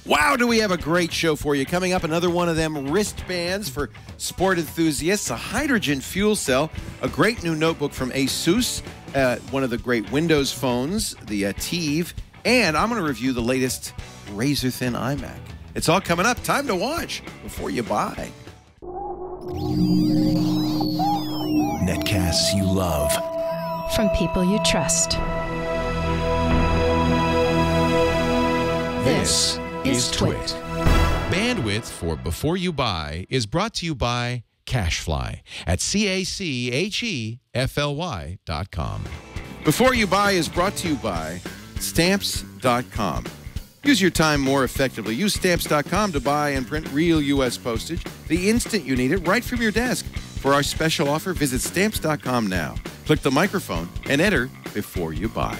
Wow, do we have a great show for you. Coming up, another one of them wristbands for sport enthusiasts, a hydrogen fuel cell, a great new notebook from ASUS, one of the great Windows phones, the ATIV, and I'm going to review the latest razor-thin iMac. It's all coming up. Time to watch before you buy. Netcasts you love. From people you trust. This is Twit. Bandwidth for Before You Buy is brought to you by CashFly at CACHEFLY.com. Before You Buy is brought to you by Stamps.com. Use your time more effectively. Use Stamps.com to buy and print real U.S. postage the instant you need it right from your desk. For our special offer, visit Stamps.com now. Click the microphone and enter Before You Buy.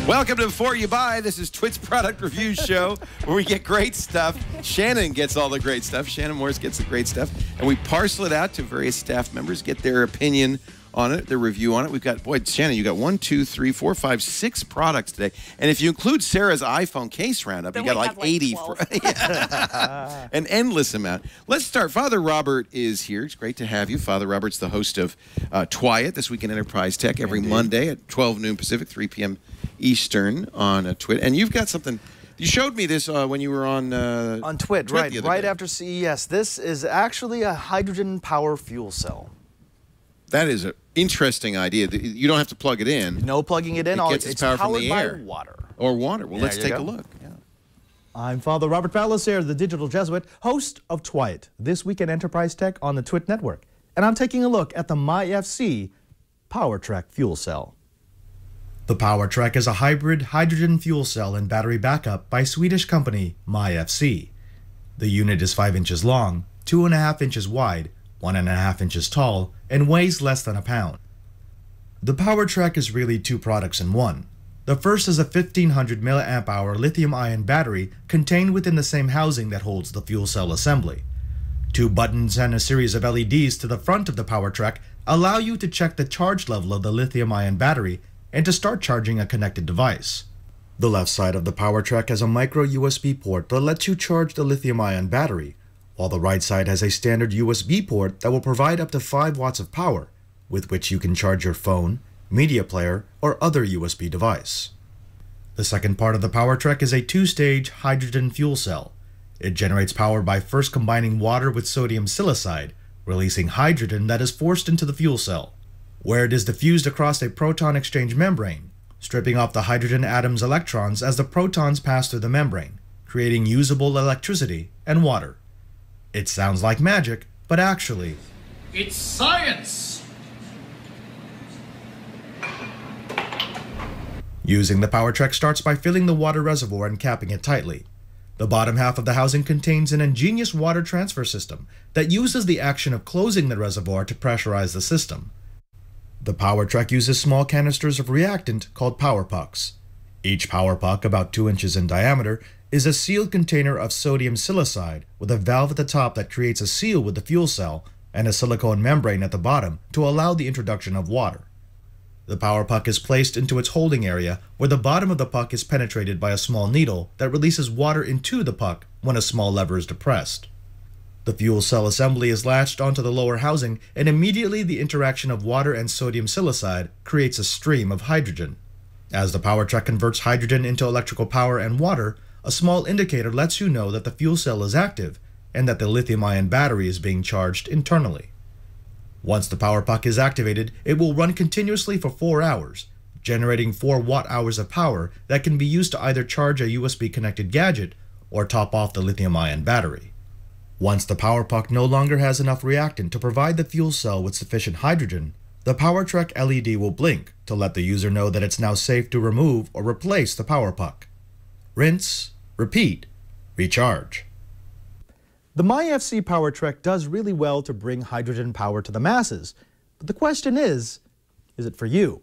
Welcome to Before You Buy. This is Twit's product review show where we get great stuff. Shannon gets all the great stuff. Shannon Morris gets the great stuff. And we parcel it out to various staff members, get their opinion on it, their review on it. We've got, boy, Shannon, you got 1, 2, 3, 4, 5, 6 products today. And if you include Sarah's iPhone case roundup, you got like 80. An endless amount. Let's start. Father Robert is here. It's great to have you. Father Robert's the host of Twiat, This Week in Enterprise Tech, every Monday at 12 noon Pacific, 3 p.m. Eastern on Twit. And you've got something. You showed me this when you were on Twit, right after CES. This is actually a hydrogen power fuel cell. That is an interesting idea. You don't have to plug it in. No plugging it in. It's power from the air. By water. Or water. Well, let's take a look. Yeah. I'm Father Robert Palliser, the digital Jesuit, host of Twiat, This Week in Enterprise Tech on the Twit Network. And I'm taking a look at the MyFC PowerTrekk fuel cell. The PowerTrekk is a hybrid hydrogen fuel cell and battery backup by Swedish company MyFC. The unit is 5 inches long, 2.5 inches wide, 1.5 inches tall, and weighs less than a pound. The PowerTrekk is really two products in one. The first is a 1500 mAh lithium-ion battery contained within the same housing that holds the fuel cell assembly. 2 buttons and a series of LEDs to the front of the PowerTrekk allow you to check the charge level of the lithium-ion battery and to start charging a connected device. The left side of the PowerTrekk has a micro USB port that lets you charge the lithium-ion battery, while the right side has a standard USB port that will provide up to 5 watts of power, with which you can charge your phone, media player, or other USB device. The second part of the PowerTrekk is a 2-stage hydrogen fuel cell. It generates power by first combining water with sodium silicide, releasing hydrogen that is forced into the fuel cell, where it is diffused across a proton exchange membrane, stripping off the hydrogen atom's electrons as the protons pass through the membrane, creating usable electricity and water. It sounds like magic, but actually, it's science! Using the PowerTrekk starts by filling the water reservoir and capping it tightly. The bottom half of the housing contains an ingenious water transfer system that uses the action of closing the reservoir to pressurize the system. The PowerTrekk uses small canisters of reactant called power pucks. Each power puck, about 2 inches in diameter, is a sealed container of sodium silicide with a valve at the top that creates a seal with the fuel cell and a silicone membrane at the bottom to allow the introduction of water. The power puck is placed into its holding area where the bottom of the puck is penetrated by a small needle that releases water into the puck when a small lever is depressed. The fuel cell assembly is latched onto the lower housing, and immediately the interaction of water and sodium silicide creates a stream of hydrogen. As the PowerTrekk converts hydrogen into electrical power and water, a small indicator lets you know that the fuel cell is active and that the lithium-ion battery is being charged internally. Once the power puck is activated, it will run continuously for 4 hours, generating 4 watt-hours of power that can be used to either charge a USB-connected gadget or top off the lithium-ion battery. Once the power puck no longer has enough reactant to provide the fuel cell with sufficient hydrogen, the PowerTrekk LED will blink to let the user know that it's now safe to remove or replace the power puck. Rinse, repeat, recharge. The MyFC PowerTrekk does really well to bring hydrogen power to the masses, but the question is it for you?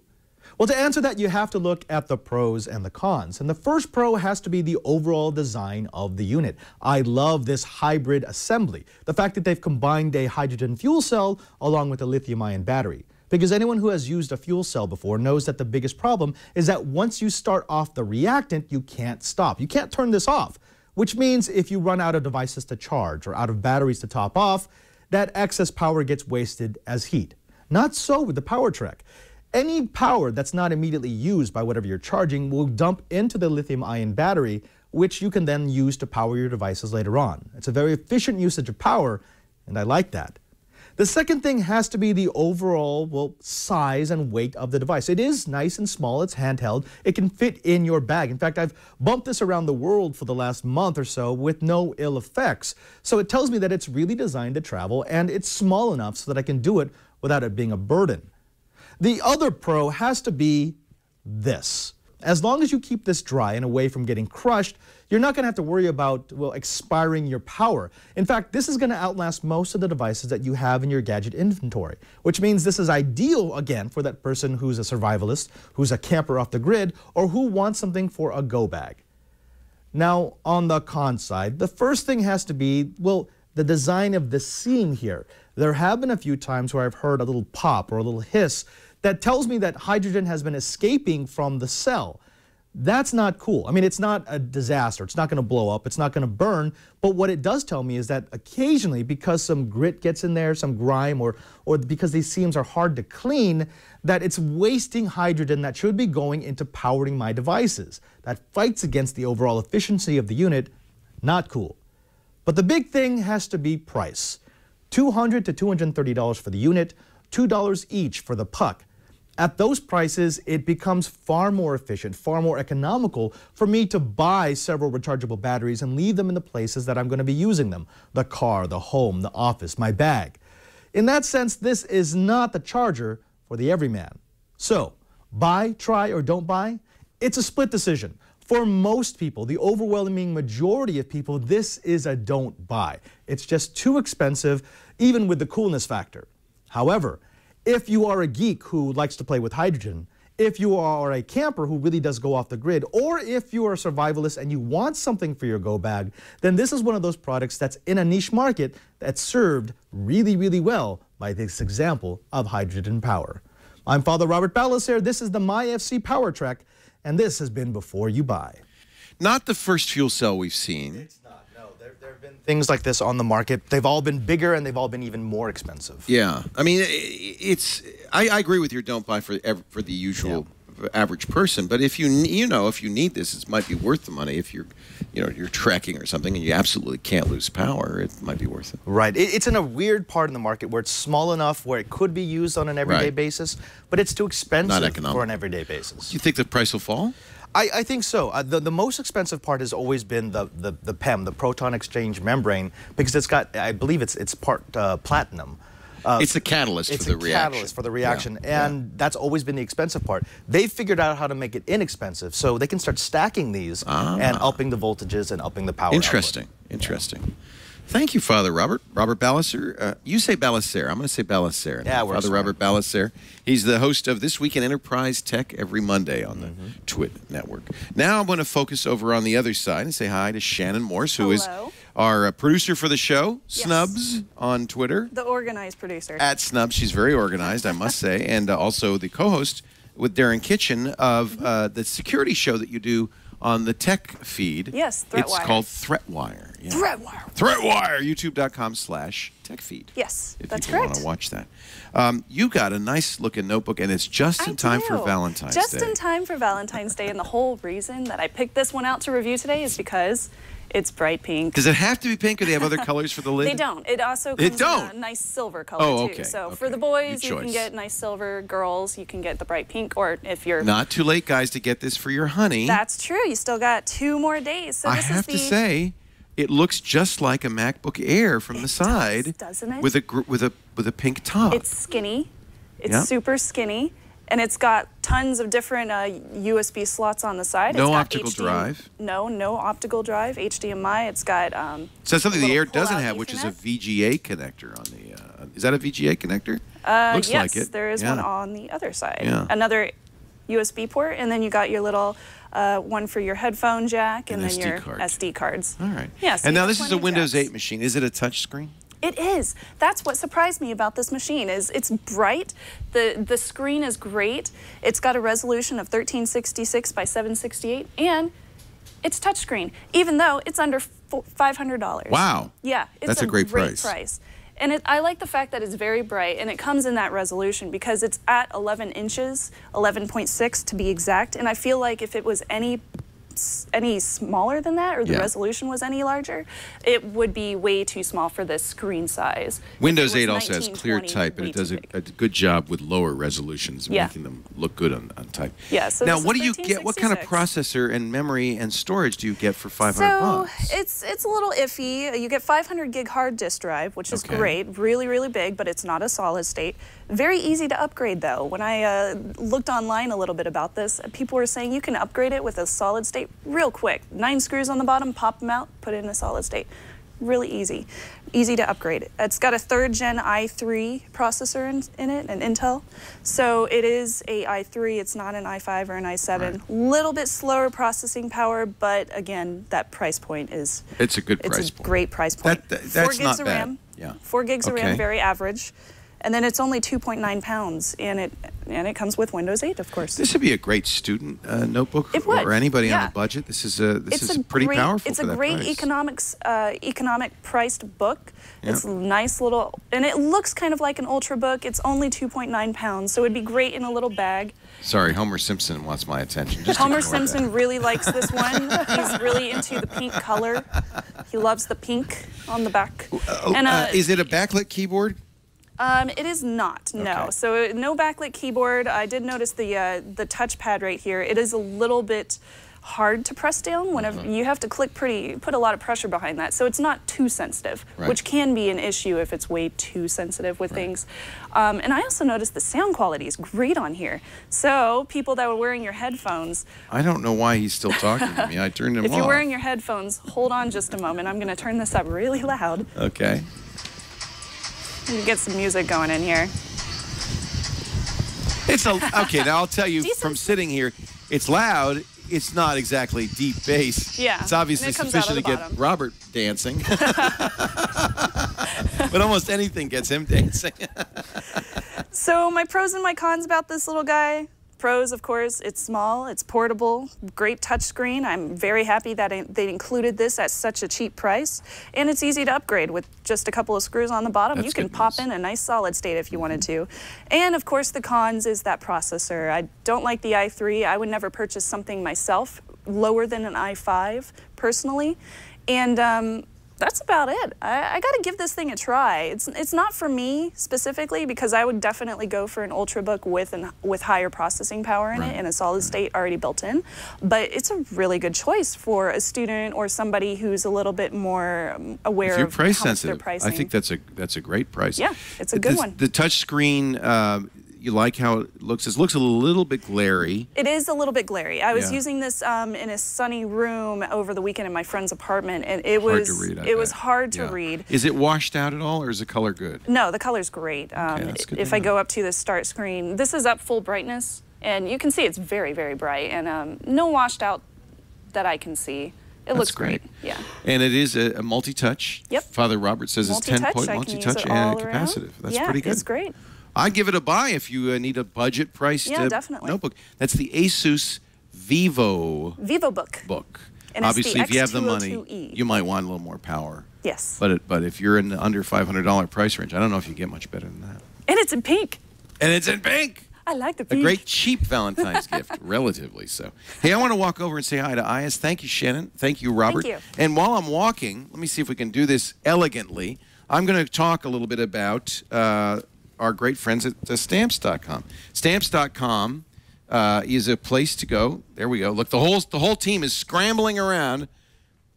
Well, to answer that, you have to look at the pros and the cons. And the first pro has to be the overall design of the unit. I love this hybrid assembly. The fact that they've combined a hydrogen fuel cell along with a lithium-ion battery. Because anyone who has used a fuel cell before knows that the biggest problem is that once you start off the reactant, you can't stop. You can't turn this off, which means if you run out of devices to charge or out of batteries to top off, that excess power gets wasted as heat. Not so with the PowerTrekk. Any power that's not immediately used by whatever you're charging will dump into the lithium-ion battery, which you can then use to power your devices later on. It's a very efficient usage of power, and I like that. The second thing has to be the overall, well, size and weight of the device. It is nice and small, it's handheld, it can fit in your bag. In fact, I've bumped this around the world for the last month or so with no ill effects. So it tells me that it's really designed to travel, and it's small enough so that I can do it without it being a burden. The other pro has to be this. As long as you keep this dry and away from getting crushed, you're not going to have to worry about, well, expiring your power. In fact, this is going to outlast most of the devices that you have in your gadget inventory, which means this is ideal, again, for that person who's a survivalist, who's a camper off the grid, or who wants something for a go bag. Now, on the con side, the first thing has to be, well, the design of the seam here. There have been a few times where I've heard a little pop or a little hiss that tells me that hydrogen has been escaping from the cell. That's not cool. I mean, it's not a disaster. It's not going to blow up. It's not going to burn. But what it does tell me is that occasionally, because some grit gets in there, some grime, or because these seams are hard to clean, that it's wasting hydrogen that should be going into powering my devices. That fights against the overall efficiency of the unit. Not cool. But the big thing has to be price. $200 to $230 for the unit, $2 each for the puck. At those prices, it becomes far more efficient, far more economical for me to buy several rechargeable batteries and leave them in the places that I'm going to be using them. The car, the home, the office, my bag. In that sense, this is not the charger for the everyman. So, buy, try, or don't buy? It's a split decision. For most people, the overwhelming majority of people, this is a don't buy. It's just too expensive, even with the coolness factor. However, if you are a geek who likes to play with hydrogen, if you are a camper who really does go off the grid, or if you are a survivalist and you want something for your go bag, then this is one of those products that's in a niche market that's served really, really well by this example of hydrogen power. I'm Father Robert Balacer. This is the MyFC PowerTrekk, and this has been Before You Buy. Not the first fuel cell we've seen. It's not, no. There have been things like this on the market. They've all been bigger, and they've all been even more expensive. Yeah. I mean, I agree with your don't buy for the usual average person, but if you need this, it might be worth the money. If you're trekking or something and you absolutely can't lose power, it might be worth it. Right. It's in a weird part in the market where it's small enough where it could be used on an everyday basis, but it's too expensive for an everyday basis. Do you think the price will fall? I think so. The most expensive part has always been the PEM, the proton exchange membrane, because it's got, I believe it's part platinum. It's the catalyst for the reaction. It's the catalyst for the reaction, and that's always been the expensive part. They've figured out how to make it inexpensive, so they can start stacking these and upping the voltages and upping the power Interesting. output. Interesting. Thank you, Father Robert. Robert Balacer. You say Balacer. I'm going to say Balacer. Yeah, Father Robert Balacer. He's the host of This Week in Enterprise Tech every Monday on the Twit Network. Now I'm going to focus over on the other side and say hi to Shannon Morse, who is our producer for the show, Snubs on Twitter. The organized producer. At Snubs. She's very organized, I must say, and also the co-host with Darren Kitchen of the security show that you do on the tech feed. Yes, Threatwire. It's called Threatwire. Yeah. Threatwire. Threatwire. YouTube.com/tech feed. Yes, if that's correct. If you want to watch that. You got a nice looking notebook, and it's just in time for Valentine's Day. Just in time for Valentine's Day, and the whole reason that I picked this one out to review today is because it's bright pink. Does it have to be pink, or do they have other colors for the lid? They don't. It also comes in a nice silver color, too. So for the boys, you can get nice silver. Girls, you can get the bright pink. Or if you're... Not too late, guys, to get this for your honey. That's true. You still got 2 more days. So I have to say, it looks just like a MacBook Air from the side. Doesn't it? With a pink top. It's skinny. It's super skinny. And it's got tons of different USB slots on the side. No optical drive. No optical drive. HDMI. It's got so something the Air doesn't have, which is a VGA connector on the. Is that a VGA connector? Looks like it. Yes, there is one on the other side. Yeah. Another USB port, and then you got your little one for your headphone jack, and then SD your card. SD cards. All right. Yeah, so and now this is a Windows 8 machine. Is it a touch screen? It is. That's what surprised me about this machine is it's bright. The screen is great. It's got a resolution of 1366 by 768, and it's touchscreen, even though it's under $500. Wow. Yeah, it's That's a great price. And I like the fact that it's very bright, and it comes in that resolution because it's at 11 inches, 11.6 to be exact, and I feel like if it was any smaller than that, or the resolution was any larger, it would be way too small for this screen size. Windows 8 also has clear type, and it does a good job with lower resolutions, making them look good on type. Yeah. So now, what do you get? What kind of processor and memory and storage do you get for $500? So it's a little iffy. You get 500 gig hard disk drive, which is great, really big, but it's not a solid state. Very easy to upgrade though. When I looked online a little bit about this, people were saying you can upgrade it with a solid state real quick. 9 screws on the bottom, pop them out, put it in a solid state. Really easy. Easy to upgrade. It's got a 3rd gen i3 processor in it, an Intel. So it is a i3, it's not an i5 or an i7. Little bit slower processing power, but again, that price point is... It's a good price point. It's a great price point. That's 4 gigs not of bad. RAM. Yeah. 4 gigs of RAM, very average. And then it's only 2.9 pounds, and it comes with Windows 8, of course. This would be a great student notebook or anybody on a budget. This is pretty powerful. It's a great economic priced book. Yeah. It's a nice little, and it looks kind of like an Ultrabook. It's only 2.9 pounds, so it'd be great in a little bag. Sorry, Homer Simpson wants my attention. Homer Simpson really likes this one. He's really into the pink color. He loves the pink on the back. Is it a backlit keyboard? It is not, no. So no backlit keyboard. I did notice the touchpad right here. It is a little bit hard to press down whenever you have to put a lot of pressure behind that. So it's not too sensitive, which can be an issue if it's way too sensitive with things. And I also noticed the sound quality is great on here. So people that were wearing your headphones. I don't know why he's still talking to me. I turned him off. If you're wearing your headphones, hold on just a moment. I'm going to turn this up really loud. Okay. You get some music going in here. Okay, now I'll tell you from sitting here, it's loud. It's not exactly deep bass. Yeah. It's obviously sufficient to get Robert dancing. But almost anything gets him dancing. So my pros and my cons about this little guy. Pros, of course, it's small, it's portable, great touchscreen. I'm very happy that they included this at such a cheap price. And it's easy to upgrade with just a couple of screws on the bottom. You can pop in a nice solid state if you wanted to. And of course, the cons is that processor. I don't like the i3. I would never purchase something myself lower than an i5, personally. And that's about it. I got to give this thing a try. It's not for me specifically because I would definitely go for an Ultrabook with higher processing power in it and a solid state already built in. But it's a really good choice for a student or somebody who's a little bit more aware of how much they're pricing. I think that's a great price. Yeah, it's a good one. The touch screen. You like how it looks? It looks a little bit glary. It is a little bit glary. I was using this in a sunny room over the weekend in my friend's apartment, and it was hard to read. Is it washed out at all, or is the color good? No, the color's great. If I go up to the start screen, this is up full brightness, and you can see it's very, very bright, and no washed out that I can see. It looks great. Yeah. And it is a multi-touch. Yep. Father Robert says it's 10-point multi-touch and capacitive. That's pretty good. It's great. I'd give it a buy if you need a budget-priced notebook. That's the Asus Vivobook. And obviously, if you have the money, you might want a little more power. Yes. But if you're in the under $500 price range, I don't know if you get much better than that. And it's in pink. And it's in pink. I like the pink. A great cheap Valentine's gift, relatively so. Hey, I want to walk over and say hi to Ayaz. Thank you, Shannon. Thank you, Robert. Thank you. And while I'm walking, let me see if we can do this elegantly. I'm going to talk a little bit about our great friends at Stamps.com. Stamps.com is a place to go. There we go. Look, the whole team is scrambling around.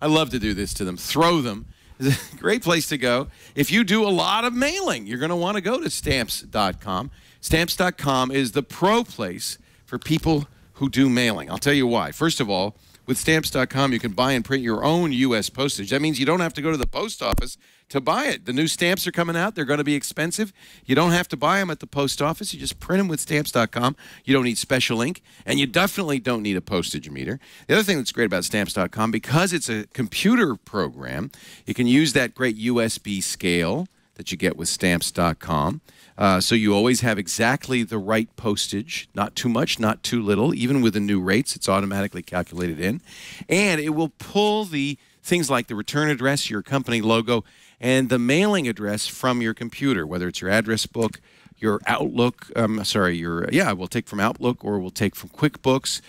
I love to do this to them. Throw them. It's a great place to go. If you do a lot of mailing, you're going to want to go to Stamps.com. Stamps.com is the pro place for people who do mailing. I'll tell you why. First of all, with Stamps.com, you can buy and print your own U.S. postage. That means you don't have to go to the post office to buy it. The new stamps are coming out. They're going to be expensive. You don't have to buy them at the post office. You just print them with Stamps.com. You don't need special ink, and you definitely don't need a postage meter. The other thing that's great about Stamps.com, because it's a computer program, you can use that great USB scale that you get with Stamps.com. So you always have exactly the right postage, not too much, not too little. Even with the new rates, it's automatically calculated in. And it will pull the things like the return address, your company logo, and the mailing address from your computer, whether it's your address book, your Outlook, we'll take from Outlook or we'll take from QuickBooks.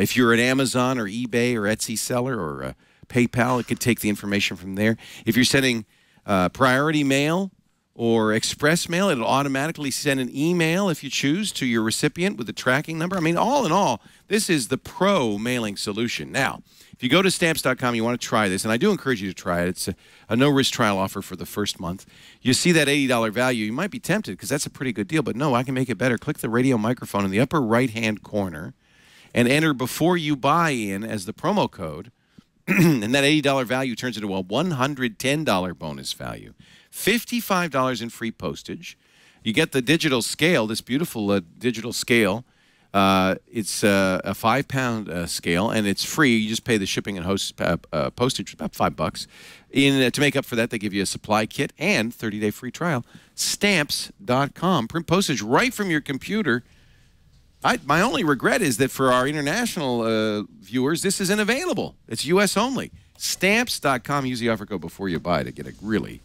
If you're an Amazon or eBay or Etsy seller or PayPal, it could take the information from there. If you're sending priority mail or express mail, it'll automatically send an email if you choose to your recipient with the tracking number. I mean, all in all, this is the pro mailing solution. Now, if you go to Stamps.com, you want to try this, and I do encourage you to try it. It's a no-risk trial offer for the first month. You see that $80 value, you might be tempted because that's a pretty good deal, but no, I can make it better. Click the radio microphone in the upper right-hand corner and enter before you buy in as the promo code, and that $80 value turns into a $110 bonus value. $55 in free postage. You get the digital scale, this beautiful digital scale. It's a 5-pound scale, and it's free. You just pay the shipping and postage, about $5. To make up for that, they give you a supply kit and 30-day free trial. Stamps.com. Print postage right from your computer. My only regret is that for our international viewers, this isn't available. It's U.S. only. Stamps.com. Use the offer code before you buy to get a really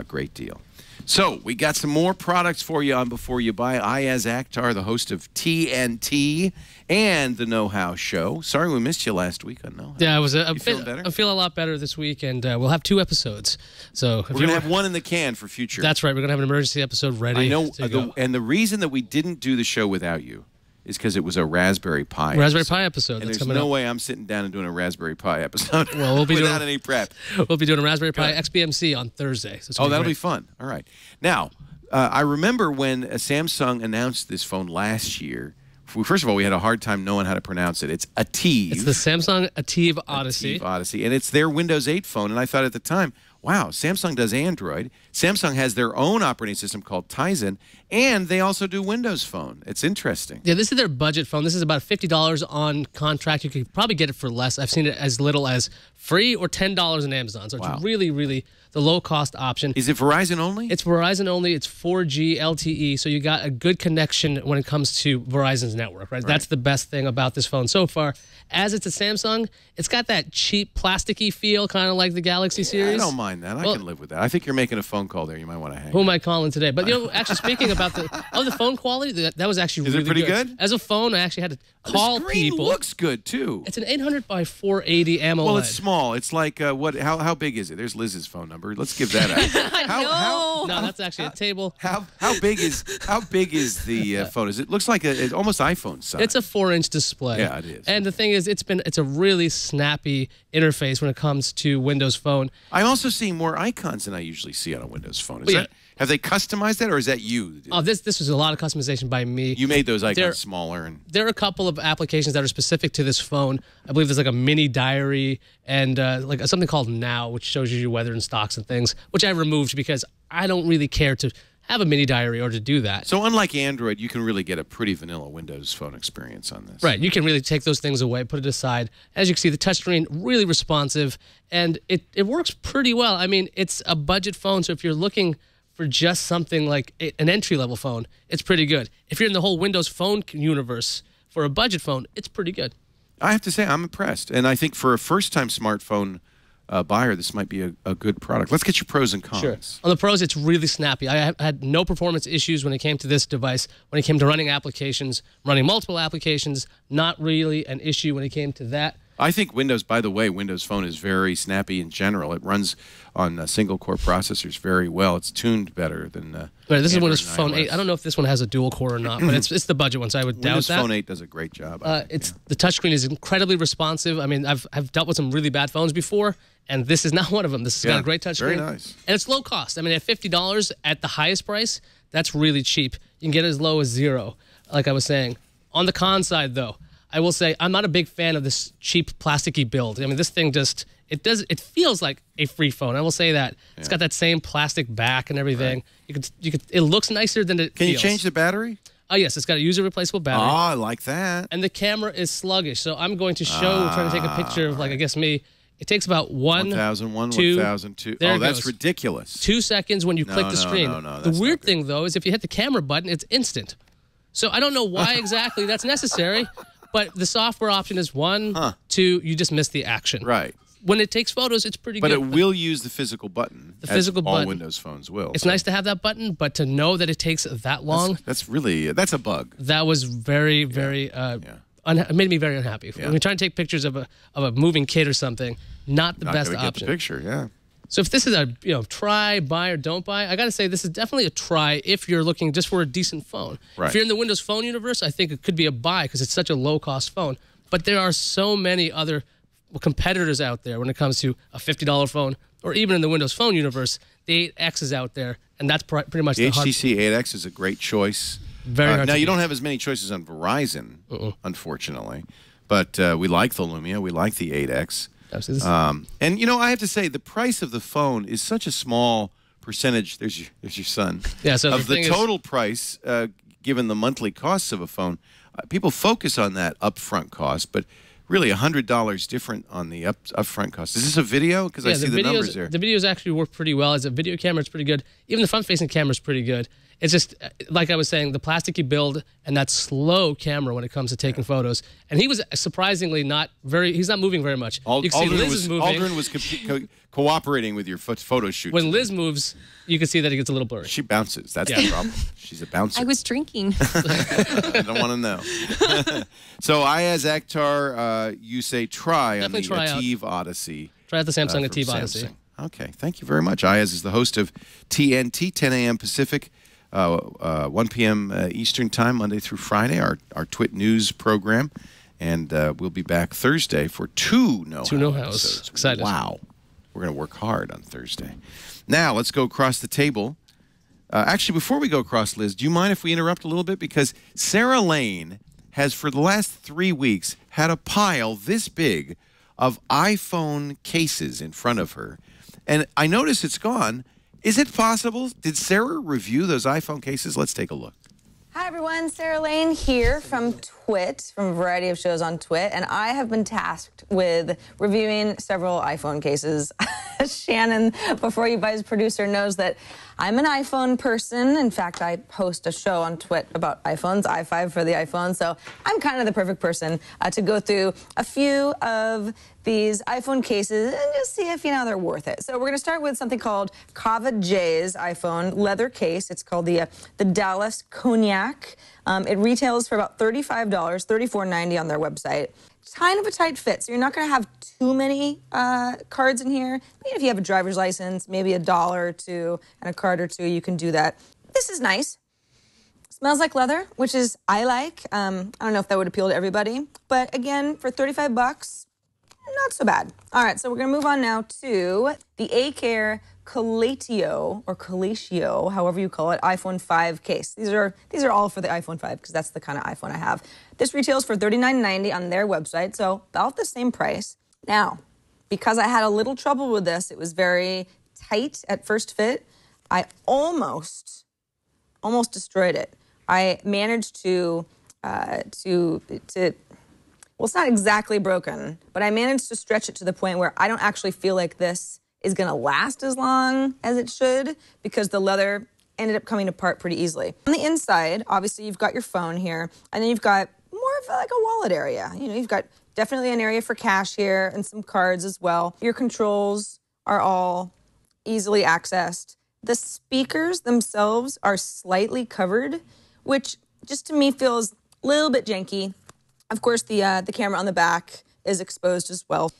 great deal. So we got some more products for you on Before You Buy. Ayaz Akhtar, the host of TNT and the Know-How Show. Sorry we missed you last week on Know-How. Yeah, I feel a lot better this week, and we'll have 2 episodes. So we're going to have one in the can for future. That's right. We're going to have an emergency episode ready. I know, and the reason that we didn't do the show without you is because it was a Raspberry Pi episode. And there's no way I'm sitting down and doing a Raspberry Pi episode we'll be without any prep. We'll be doing a Raspberry Pi XBMC on Thursday. So that'll be fun. All right. Now, I remember when Samsung announced this phone last year. First of all, we had a hard time knowing how to pronounce it. It's ATIV. It's the Samsung ATIV Odyssey. ATIV Odyssey. And it's their Windows 8 phone. And I thought at the time, wow, Samsung does Android. Samsung has their own operating system called Tizen, and they also do Windows Phone. It's interesting. Yeah, this is their budget phone. This is about $50 on contract. You could probably get it for less. I've seen it as little as free or $10 on Amazon. So it's really, really the low-cost option. Is it Verizon only? It's Verizon only. It's 4G LTE, so you got a good connection when it comes to Verizon's network, right? That's the best thing about this phone so far. As it's a Samsung, it's got that cheap, plasticky feel, kind of like the Galaxy series. I don't mind that. I can live with that. I think you're making a phone call there. You might want to hang Who am I calling today? But, you know, actually speaking about the phone quality, that was actually really pretty good? As a phone, I actually had to call the screen people. Looks good, too. It's an 800 by 480 AMOLED. Well, it's small. It's like, how big is it? There's Liz's phone number. Let's give that out. No, that's actually a table. How big is the phone? It looks like it's almost iPhone size. It's a 4-inch display. Yeah, it is. And the thing is, it's a really snappy interface when it comes to Windows Phone. I'm also seeing more icons than I usually see on a Windows Phone. Have they customized that, or is that you? Oh, this was a lot of customization by me. You made those icons smaller. There are a couple of applications that are specific to this phone. I believe there's like a mini diary and like something called Now, which shows you your weather and stocks and things, which I removed because I don't really care to have a mini diary or to do that. So unlike Android, you can really get a pretty vanilla Windows Phone experience on this. Right. You can really take those things away, put it aside. As you can see, the touchscreen really responsive, and it works pretty well. I mean, it's a budget phone, so if you're looking for just something like an entry-level phone, it's pretty good. If you're in the whole Windows Phone universe for a budget phone, it's pretty good. I have to say, I'm impressed. And I think for a first-time smartphone buyer, this might be a good product. Let's get your pros and cons. Sure. On the pros, it's really snappy. I had no performance issues when it came to this device. When it came to running applications, running multiple applications, not really an issue when it came to that. I think Windows, by the way, Windows Phone is very snappy in general. It runs on single-core processors very well. It's tuned better than Right, this is Android Windows Phone 8. I don't know if this one has a dual core or not, but it's the budget one, so I would doubt that. Windows Phone 8 does a great job. The touchscreen is incredibly responsive. I mean, I've dealt with some really bad phones before, and this is not one of them. This has got a great touchscreen. Very nice. And it's low cost. I mean, at $50 at the highest price, that's really cheap. You can get it as low as $0, like I was saying. On the con side, though, I will say I'm not a big fan of this cheap plasticky build. I mean, this thing just it feels like a free phone. I will say that. Yeah. It's got that same plastic back and everything. Right. It looks nicer than it feels. Can you change the battery? Oh, yes, it's got a user replaceable battery. Oh, I like that. And the camera is sluggish. So I'm going to show, trying to take a picture of, like, I guess me. It takes about 1,001, 1,002. Oh, that's ridiculous. 2 seconds when you click the screen. No, the weird thing, though, is if you hit the camera button, it's instant. So I don't know why exactly that's necessary, but the software option is 1, 2, you just miss the action. Right. When it takes photos, it's pretty good. But it will use the physical button. The physical button. All Windows phones will. It's nice to have that button, but to know that it takes that long. That's a bug. That was very, very, it made me very unhappy. When you're trying to take pictures of a moving kid or something, not the best option. Get the picture, yeah. So if this is a try, buy, or don't buy, I got to say this is definitely a try if you're looking just for a decent phone. Right. If you're in the Windows Phone universe, I think it could be a buy because it's such a low-cost phone. But there are so many other competitors out there when it comes to a $50 phone, or even in the Windows Phone universe, the 8X is out there, and that's pretty much the HTC 8X is a great choice. Very hard now, to you don't have as many choices on Verizon, unfortunately, but we like the Lumia, we like the 8X. And, I have to say, the price of the phone is such a small percentage, there's your son, of the total price, given the monthly costs of a phone. People focus on that upfront cost, but really $100 different on the upfront cost. Is this a video? Because I see the numbers there. The videos actually work pretty well. As a video camera, it's pretty good. Even the front-facing camera is pretty good. It's just, like I was saying, the plasticky build and that slow camera when it comes to taking photos. And he was surprisingly he's not moving very much. You can see Liz is moving. Aldrin was cooperating with your photo shoot. When Liz moves, you can see that it gets a little blurry. She bounces. That's the problem. She's a bouncer. I was drinking. I don't want to know. So Ayaz Akhtar, you say try on the ATIV Odyssey. Try out the Samsung ATIV Odyssey. Okay, thank you very much. Ayaz is the host of TNT, 10 a.m. Pacific, 1 p.m. Eastern Time, Monday through Friday, our TWiT News program. And we'll be back Thursday for two No House. Excited. Wow. We're going to work hard on Thursday. Now, let's go across the table. Actually, before we go across, Liz, do you mind if we interrupt a little bit? Because Sarah Lane has, for the last 3 weeks, had a pile this big of iPhone cases in front of her. And I notice it's gone. Is it possible? Did Sarah review those iPhone cases? Let's take a look. Hi, everyone. Sarah Lane here from TWiT, from a variety of shows on TWiT, and I have been tasked with reviewing several iPhone cases. Shannon, Before You Buy's producer, knows that I'm an iPhone person. In fact, I host a show on TWiT about iPhones, i5 for the iPhone, so I'm kind of the perfect person to go through a few of these iPhone cases and just see if, they're worth it. So we're going to start with something called Kava J's iPhone leather case. It's called the Dallas Cognac. It retails for about $35, $34.90 on their website. It's kind of a tight fit, so you're not going to have too many cards in here. Maybe if you have a driver's license, maybe $1 or $2 and a card or two, you can do that. This is nice. Smells like leather, which is I like. I don't know if that would appeal to everybody, but again, for 35 bucks, not so bad. All right, so we're going to move on now to the A-Care Colatio, or Colatio, however you call it, iPhone 5 case. These are all for the iPhone 5 because that's the kind of iPhone I have. This retails for $39.90 on their website, so about the same price. Now, because I had a little trouble with this, it was very tight at first fit. I almost destroyed it. I managed to well, it's not exactly broken, but I managed to stretch it to the point where I don't actually feel like this is going to last as long as it should because the leather ended up coming apart pretty easily. On the inside, obviously, you've got your phone here, and then you've got more of like a wallet area. You've got definitely an area for cash here and some cards as well. Your controls are all easily accessed. The speakers themselves are slightly covered, which just to me feels a little bit janky. Of course, the camera on the back is exposed as well.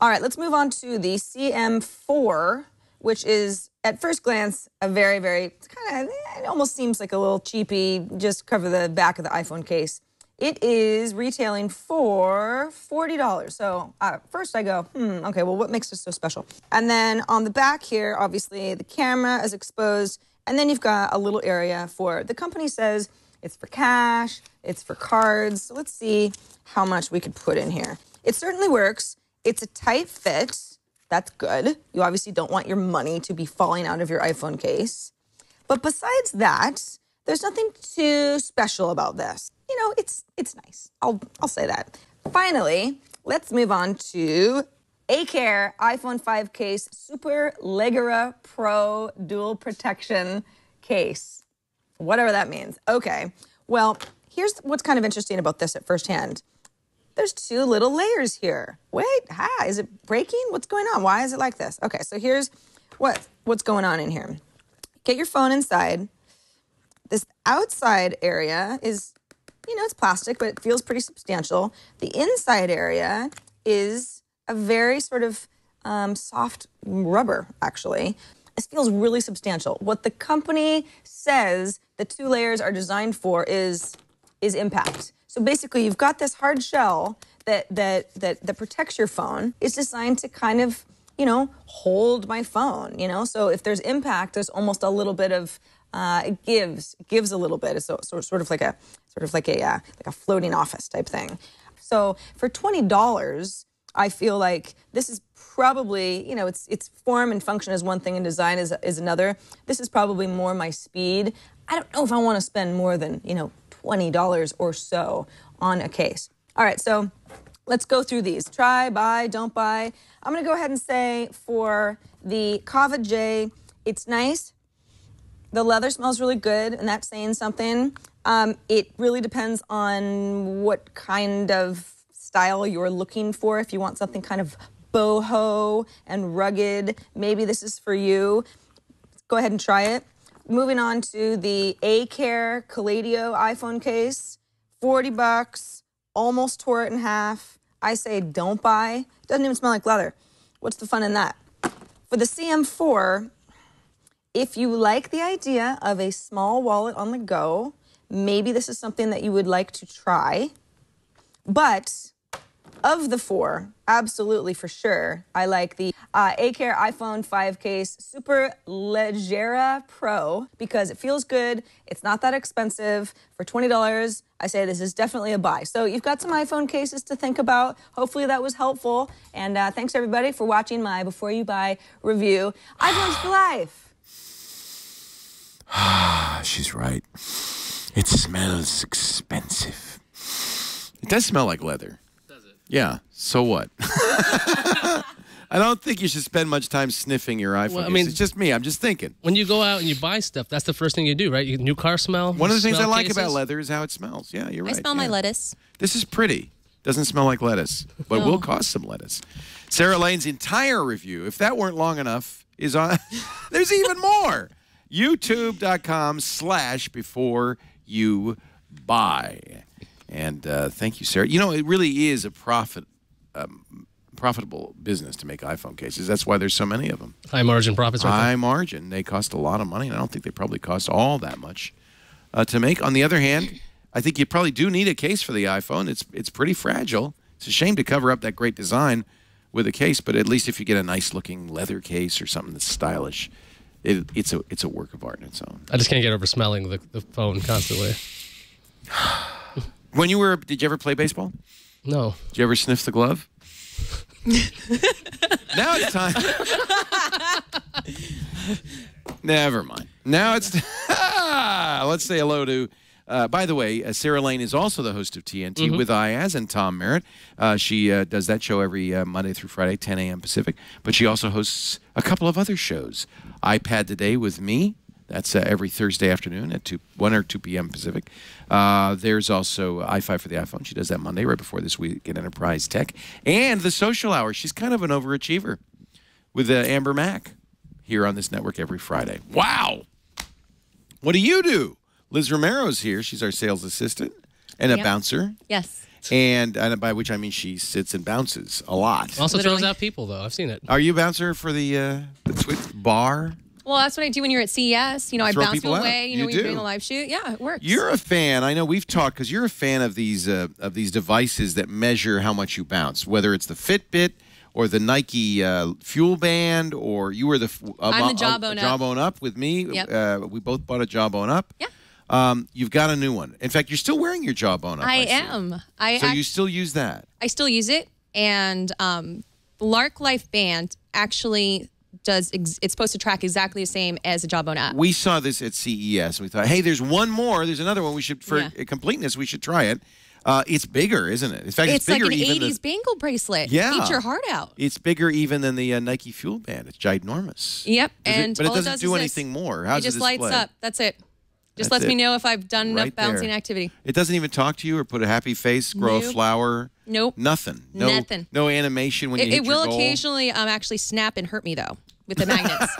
All right, let's move on to the CM4, which is, at first glance, a very, very, it almost seems like a little cheapy, just cover the back of the iPhone case. It is retailing for $40. So first I go, okay, well, what makes this so special? And then on the back here, obviously, the camera is exposed, and then you've got a little area for, the company says, it's for cash, it's for cards. So let's see how much we could put in here. It certainly works. It's a tight fit. That's good. You obviously don't want your money to be falling out of your iPhone case. But besides that, there's nothing too special about this. You know, it's nice. I'll say that. Finally, let's move on to A-Care iPhone 5 case Super Legera Pro Dual Protection Case. Whatever that means. Okay, well, here's what's kind of interesting about this at first hand. There's two little layers here. Wait, is it breaking? What's going on? Why is it like this? Okay, so here's what's going on in here. Get your phone inside. This outside area is, you know, it's plastic, but it feels pretty substantial. The inside area is a very sort of soft rubber, actually. It feels really substantial. What the company says the two layers are designed for is impact. So basically, you've got this hard shell that protects your phone. It's designed to kind of, you know, hold my phone, you know? So if there's impact, there's almost a little bit of, it gives a little bit. It's sort of like a floating office type thing. So for $20, I feel like this is probably, you know, its form and function is one thing and design is another. This is probably more my speed. I don't know if I want to spend more than, you know, $20 or so on a case. All right, so let's go through these. Try, buy, don't buy. I'm going to go ahead and say for the Kava J, it's nice. The leather smells really good, and that's saying something. It really depends on what kind of style you're looking for. If you want something kind of boho and rugged, maybe this is for you. Go ahead and try it. Moving on to the A-Care Calladio iPhone case, 40 bucks, almost tore it in half. I say don't buy. Doesn't even smell like leather. What's the fun in that? For the CM4, if you like the idea of a small wallet on the go, maybe this is something that you would like to try. But of the four, absolutely for sure, I like the A-Care iPhone 5 case Super Legera Pro because it feels good. It's not that expensive. For $20, I say this is definitely a buy. So you've got some iPhone cases to think about. Hopefully that was helpful. And thanks everybody for watching my Before You Buy review. iPhones for life. She's right. It smells expensive. It does smell like leather. Does it? Yeah, so what? I don't think you should spend much time sniffing your iPhone. Well, I mean, it's just me. I'm just thinking. When you go out and you buy stuff, that's the first thing you do, right? New car smell. One of the things I like about leather is how it smells. Yeah, you're right. I smell my lettuce. This is pretty. Doesn't smell like lettuce, but will cost some lettuce. Sarah Lane's entire review, if that weren't long enough, is on. There's even more. YouTube.com/beforeyoubuy. And thank you, Sarah. You know, it really is a profitable business to make iPhone cases. That's why there's so many of them. High margin profits. High margin. They cost a lot of money, and I don't think they probably cost all that much to make. On the other hand, I think you probably do need a case for the iPhone. It's pretty fragile. It's a shame to cover up that great design with a case, but at least if you get a nice-looking leather case or something that's stylish, it's a work of art in its own. I just can't get over smelling the phone constantly. Did you ever play baseball? No. Did you ever sniff the glove? Now it's time. Never mind. Now it's let's say hello to. By the way, Sarah Lane is also the host of TNT with Ayaz and Tom Merritt. She does that show every Monday through Friday, 10 a.m. Pacific. But she also hosts a couple of other shows. iPad Today with me. That's every Thursday afternoon at 1 or 2 p.m. Pacific. There's also i5 for the iPhone. She does that Monday, right before This Week in Enterprise Tech. And the Social Hour. She's kind of an overachiever with Amber Mack here on this network every Friday. Wow! What do you do? Liz Romero's here. She's our sales assistant and a bouncer. Yes. And by which I mean she sits and bounces a lot. Also throws out people, though. I've seen it. Are you a bouncer for the Twitch bar? Well, that's what I do when you're at CES. You know, I bounce you away. You know, when you're doing a live shoot. Yeah, it works. You're a fan. I know we've talked because you're a fan of these devices that measure how much you bounce, whether it's the Fitbit or the Nike Fuel Band, or you were I'm the Jawbone Up. Jawbone Up with me. Yep. We both bought a Jawbone Up. Yeah. You've got a new one. In fact, you're still wearing your Jawbone up. I am. So you still use that? I still use it, and the Lark Life band actually does. It's supposed to track exactly the same as the Jawbone app. We saw this at CES. We thought, hey, there's one more. There's another one. We should, for completeness, we should try it. It's bigger, isn't it? In fact, it's bigger like an even 80s bangle bracelet. Yeah. Eat your heart out. It's bigger even than the Nike Fuel Band. It's ginormous. Yep. But it doesn't do anything more. How it just lights up. That's it. Just lets me know if I've done enough bouncing activity. It doesn't even talk to you or put a happy face, grow a flower. Nope. Nothing. Nothing. No animation when you hit your goal. It will occasionally actually snap and hurt me, though, with the magnets.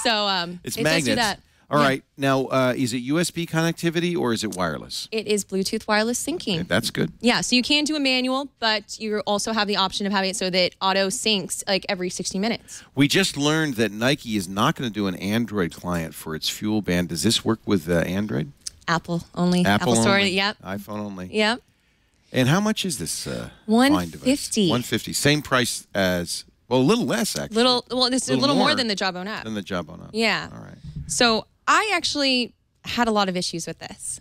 So it's it magnets. does do that. All right. Now, is it USB connectivity or is it wireless? It is Bluetooth wireless syncing. Okay, that's good. Yeah, so you can do a manual, but you also have the option of having it so that auto syncs like every 60 minutes. We just learned that Nike is not going to do an Android client for its Fuel Band. Does this work with Android? Apple only. Apple Store. only. Yep. iPhone only. Yep. And how much is this $150. device? $150. Same price as, well, a little less actually. This is a little more than the Jawbone app. Than the Jawbone app. Yeah. All right. So I actually had a lot of issues with this.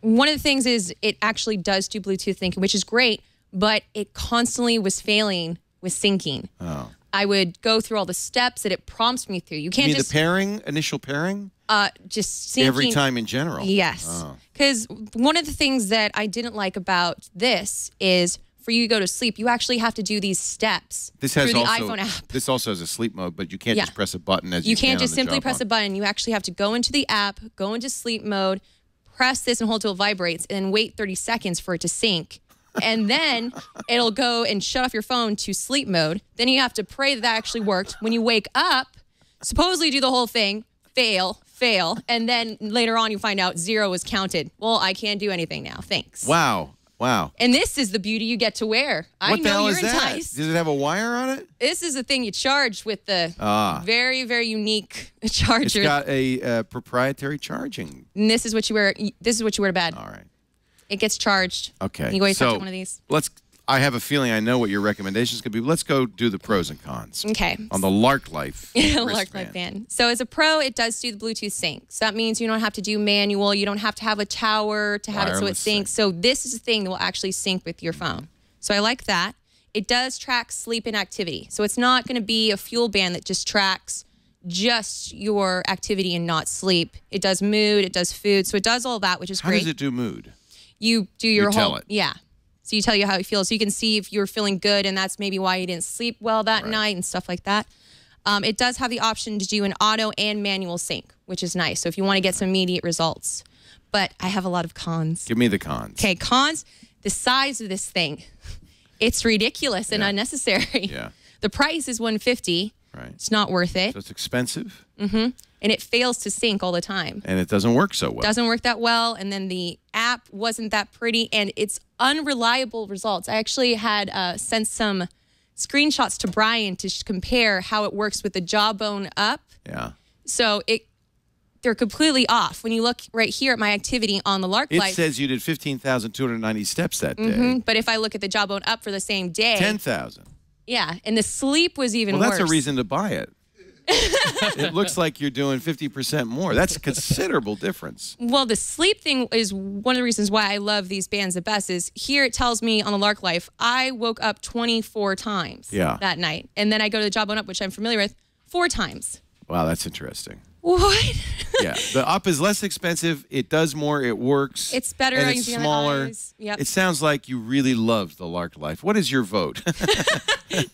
One of the things is it actually does do Bluetooth syncing, which is great, but it constantly was failing with syncing. Oh. I would go through all the steps that it prompts me through. You can't just the pairing, initial pairing? Just syncing. Every time in general? Yes. Because one of the things that I didn't like about this is for you to go to sleep, you actually have to do these steps through the iPhone app. This also has a sleep mode, but you can't just press a button as you can. You can't just simply press a button. You actually have to go into the app, go into sleep mode, press this and hold till it vibrates, and then wait 30 seconds for it to sync. And then it'll go and shut off your phone to sleep mode. Then you have to pray that actually worked. When you wake up, supposedly do the whole thing, fail, and then later on you find out 0 was counted. Well, I can't do anything now. Thanks. Wow. And this is the beauty you get to wear. What the hell is that? Does it have a wire on it? This is the thing you charge with the very, very unique charger. It's got a proprietary charging. And this is what you wear. This is what you wear to bed. All right. It gets charged. Okay. You always have to one of these. I have a feeling I know what your recommendations could be. Let's go do the pros and cons. Okay. On the Lark Life. Lark Life band. So as a pro, it does do the Bluetooth sync. So that means you don't have to do manual. You don't have to have a tower to have it so it syncs. So this is a thing that will actually sync with your phone. So I like that. It does track sleep and activity. So it's not going to be a fuel band that just tracks just your activity and not sleep. It does mood. It does food. So it does all that, which is great. How does it do mood? You do your whole. Tell it. Yeah. So you tell you how you feel. So you can see if you're feeling good, and that's maybe why you didn't sleep well that night and stuff like that. It does have the option to do an auto and manual sync, which is nice. So if you want to get some immediate results. But I have a lot of cons. Give me the cons. Okay, cons. The size of this thing, it's ridiculous and unnecessary. Yeah. The price is $150. Right. It's not worth it. So it's expensive. Mm-hmm. And it fails to sync all the time. And it doesn't work so well. Doesn't work that well. And then the app wasn't that pretty. And it's unreliable results. I actually had sent some screenshots to Brian to compare how it works with the Jawbone up. Yeah. So they're completely off. When you look right here at my activity on the Lark Life. It says you did 15,290 steps that day. But if I look at the Jawbone up for the same day. 10,000. Yeah. And the sleep was even worse. Well, that's a reason to buy it. It looks like you're doing 50% more. That's a considerable difference. Well, the sleep thing is one of the reasons why I love these bands the best is here it tells me on the Lark Life, I woke up 24 times that night. And then I go to the Jawbone Up, which I'm familiar with, 4 times. Wow, that's interesting. What? Yeah, the Up is less expensive. It does more. It works. It's better. And it's smaller. Yep. It sounds like you really love the Lark Life. What is your vote?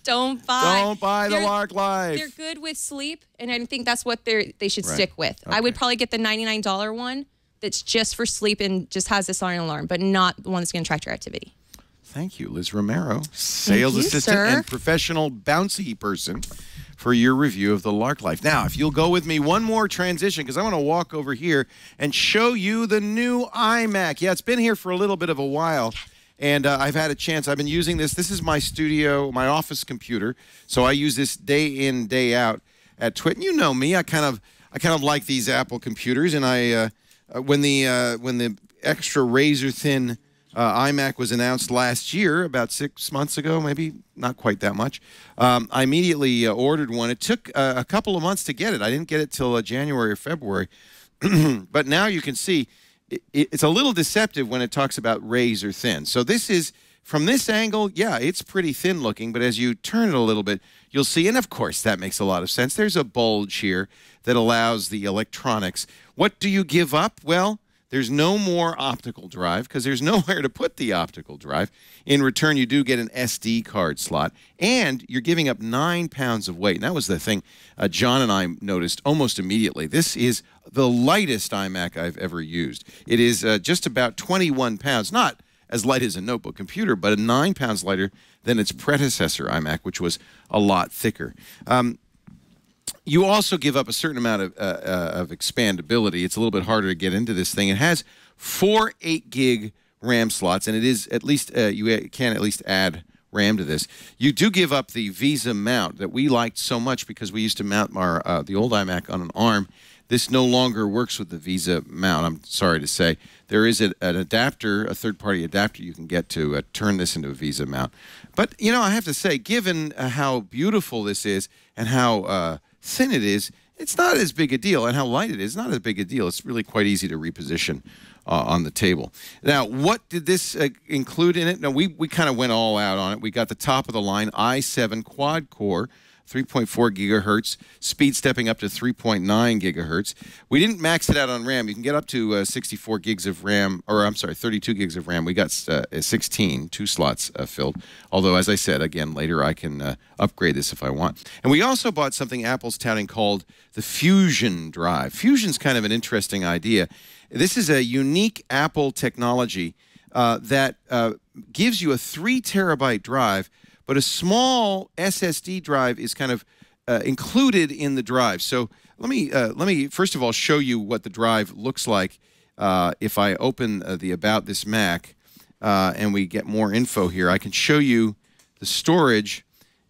Don't buy the Lark Life. They're good with sleep, and I think that's what they should stick with. Okay. I would probably get the $99 one that's just for sleep and just has this on an alarm, but not the one that's going to track your activity. Thank you, Liz Romero, sales assistant sir. and professional bouncy person, for your review of the Lark Life. Now, if you'll go with me one more transition, because I want to walk over here and show you the new iMac. Yeah, it's been here for a little bit of a while, and I've had a chance. I've been using this. This is my studio, my office computer, so I use this day in, day out at Twit. And you know me, I kind of like these Apple computers, and when the extra razor thin iMac was announced last year, about 6 months ago, maybe not quite that much. I immediately ordered one. It took a couple of months to get it. I didn't get it till January or February. but now you can see it's a little deceptive when it talks about razor thin. So this is, from this angle, yeah, it's pretty thin looking, but as you turn it a little bit, you'll see, and of course that makes a lot of sense. There's a bulge here that allows the electronics. What do you give up? Well, there's no more optical drive because there's nowhere to put the optical drive. In return, you do get an SD card slot, and you're giving up 9 pounds of weight. And that was the thing John and I noticed almost immediately. This is the lightest iMac I've ever used. It is just about 21 pounds, not as light as a notebook computer, but 9 pounds lighter than its predecessor iMac, which was a lot thicker. You also give up a certain amount of expandability. It's a little bit harder to get into this thing. It has 4 8-gig RAM slots, and it is at least you can at least add RAM to this. You do give up the VESA mount that we liked so much because we used to mount our the old iMac on an ARM. This no longer works with the VESA mount, I'm sorry to say. There is an adapter, a third-party adapter you can get to turn this into a VESA mount. But, you know, I have to say, given how beautiful this is and how thin it is, it's not as big a deal. And how light it is, not as big a deal. It's really quite easy to reposition on the table. Now, what did this include in it? No, we kind of went all out on it. We got the top-of-the-line i7 quad-core, 3.4 gigahertz, speed stepping up to 3.9 gigahertz. We didn't max it out on RAM. You can get up to 64 gigs of RAM, or I'm sorry, 32 gigs of RAM. We got 16, 2 slots filled. Although, as I said, again, later I can upgrade this if I want. And we also bought something Apple's touting called the Fusion drive. Fusion's kind of an interesting idea. This is a unique Apple technology that gives you a 3 terabyte drive, but a small SSD drive is kind of included in the drive. So let me first of all show you what the drive looks like if I open the About This Mac and we get more info here. I can show you the storage.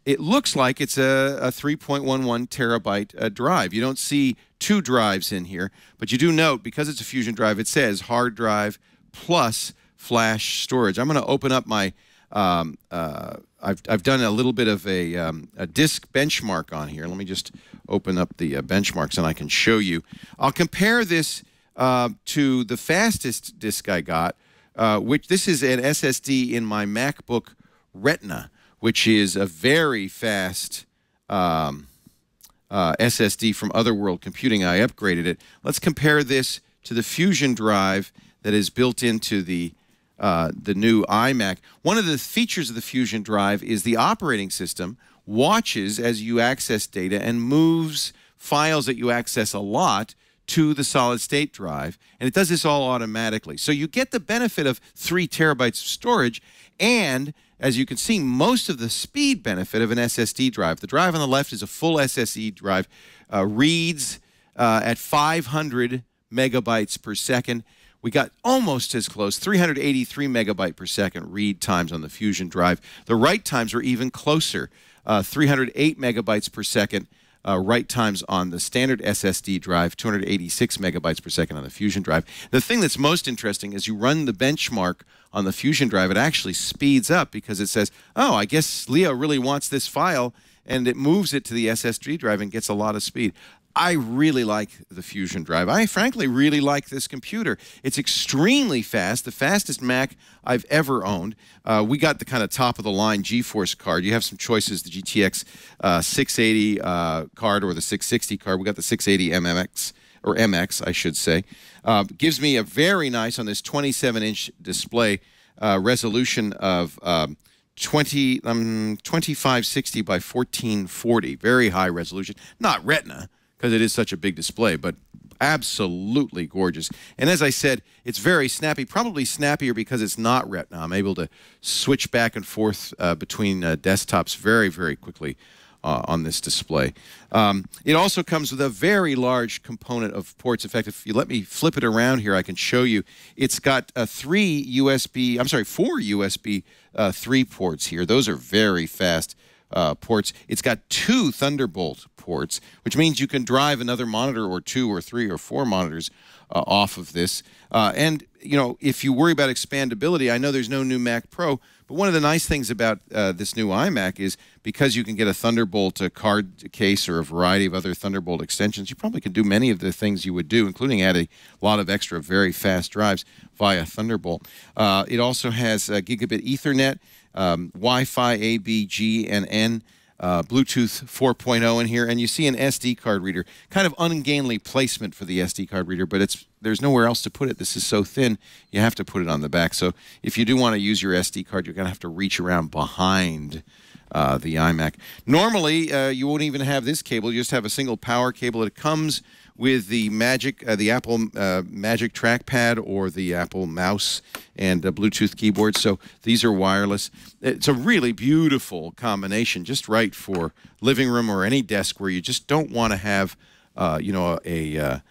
It looks like it's a 3.11 terabyte drive. You don't see 2 drives in here, but you do note, because it's a Fusion drive, it says hard drive plus flash storage. I'm going to open up my I've done a little bit of a disk benchmark on here. Let me just open up the benchmarks and I can show you. I'll compare this to the fastest disk I got, which this is an SSD in my MacBook Retina, which is a very fast SSD from Otherworld Computing. I upgraded it. Let's compare this to the Fusion drive that is built into the new iMac. One of the features of the Fusion drive is the operating system watches as you access data and moves files that you access a lot to the solid-state drive, and it does this all automatically. So you get the benefit of 3 terabytes of storage, and as you can see, most of the speed benefit of an SSD drive. The drive on the left is a full SSD drive, reads at 500 megabytes per second. We got almost as close, 383 megabyte per second read times on the Fusion drive. The write times were even closer, 308 megabytes per second write times on the standard SSD drive, 286 megabytes per second on the Fusion drive. The thing that's most interesting is you run the benchmark on the Fusion drive, it actually speeds up because it says, oh, I guess Leo really wants this file, and it moves it to the SSD drive and gets a lot of speed. I really like the Fusion drive. I frankly really like this computer. It's extremely fast, the fastest Mac I've ever owned. We got the kind of top-of-the-line GeForce card. You have some choices, the GTX 680 card or the 660 card. We got the 680 MMX, or MX, I should say. Gives me a very nice, on this 27-inch display, resolution of 2560 by 1440. Very high resolution. Not Retina, because it is such a big display, but absolutely gorgeous. And as I said, it's very snappy, probably snappier because it's not Retina. I'm able to switch back and forth between desktops very, very quickly on this display. It also comes with a very large component of ports. In fact, if you let me flip it around here, I can show you. It's got 4 USB 3 ports here. Those are very fast ports. It's got 2 Thunderbolt ports, which means you can drive another monitor or 2 or 3 or 4 monitors off of this. And you know, if you worry about expandability, I know there's no new Mac Pro, but one of the nice things about this new iMac is because you can get a Thunderbolt card case or a variety of other Thunderbolt extensions, you probably can do many of the things you would do, including add a lot of extra very fast drives via Thunderbolt. It also has gigabit Ethernet, Wi-Fi A, B, G, and N. Bluetooth 4.0 in here, and you see an SD card reader. Kind of ungainly placement for the SD card reader, but there's nowhere else to put it. This is so thin, you have to put it on the back. So if you do want to use your SD card, you're going to have to reach around behind the iMac. Normally, you won't even have this cable. You just have a single power cable. It comes with the Apple Magic Trackpad or the Apple mouse and Bluetooth keyboard. So these are wireless. It's a really beautiful combination, just right for living room or any desk where you just don't want to have, you know, a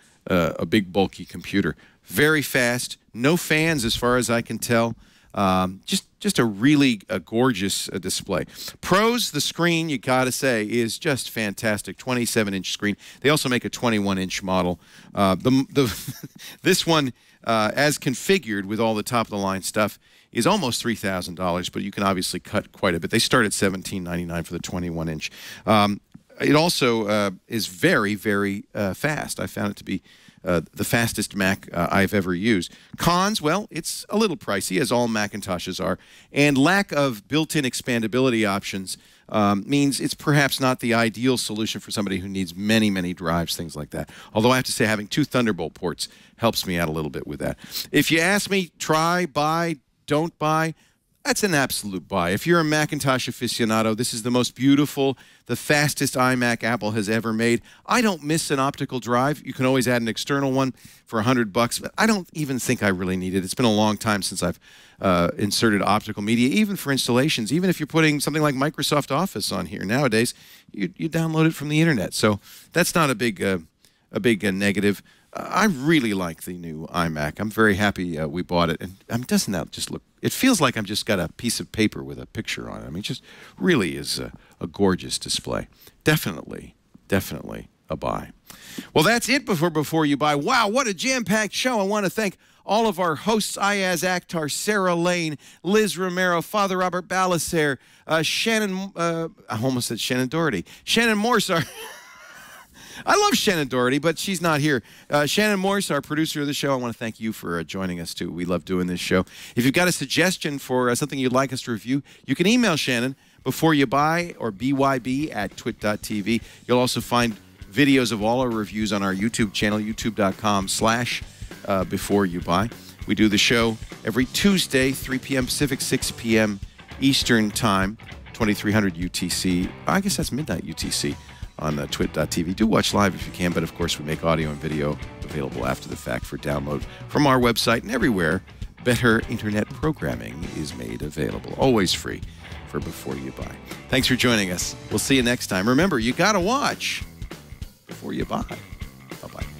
big bulky computer. Very fast, no fans as far as I can tell. Just a really gorgeous display. Pros, the screen, you got to say, is just fantastic. 27-inch screen. They also make a 21-inch model. This one, as configured with all the top-of-the-line stuff, is almost $3,000, but you can obviously cut quite a bit. They start at $1,799 for the 21-inch. It also is very, very fast. I found it to be the fastest Mac I've ever used. Cons, well, it's a little pricey, as all Macintoshes are, and lack of built-in expandability options means it's perhaps not the ideal solution for somebody who needs many, many drives, things like that. Although I have to say having 2 Thunderbolt ports helps me out a little bit with that. If you ask me, try, buy, don't buy, that's an absolute buy. If you're a Macintosh aficionado, this is the most beautiful, the fastest iMac Apple has ever made. I don't miss an optical drive. You can always add an external one for $100, but I don't even think I really need it. It's been a long time since I've inserted optical media, even for installations. Even if you're putting something like Microsoft Office on here nowadays, you download it from the internet. So that's not a big negative. I really like the new iMac. I'm very happy we bought it. And doesn't that just look... It feels like I've just got a piece of paper with a picture on it. I mean, it just really is a gorgeous display. Definitely, definitely a buy. Well, that's it before you buy. Wow, what a jam-packed show. I want to thank all of our hosts, Ayaz Akhtar, Sarah Lane, Liz Romero, Father Robert Balaser, Shannon... I almost said Shannon Doherty. Shannon Morse, I love Shannon Doherty, but she's not here. Shannon Morse, our producer of the show, I want to thank you for joining us, too. We love doing this show. If you've got a suggestion for something you'd like us to review, you can email Shannon before you buy or byb@twit.tv. You'll also find videos of all our reviews on our YouTube channel, youtube.com/before you buy. We do the show every Tuesday, 3 p.m. Pacific, 6 p.m. Eastern Time, 2300 UTC. I guess that's midnight UTC. On twit.tv. Do watch live if you can, but of course we make audio and video available after the fact for download from our website and everywhere better internet programming is made available. Always free for Before You Buy. Thanks for joining us. We'll see you next time. Remember, you got to watch before you buy. Bye-bye.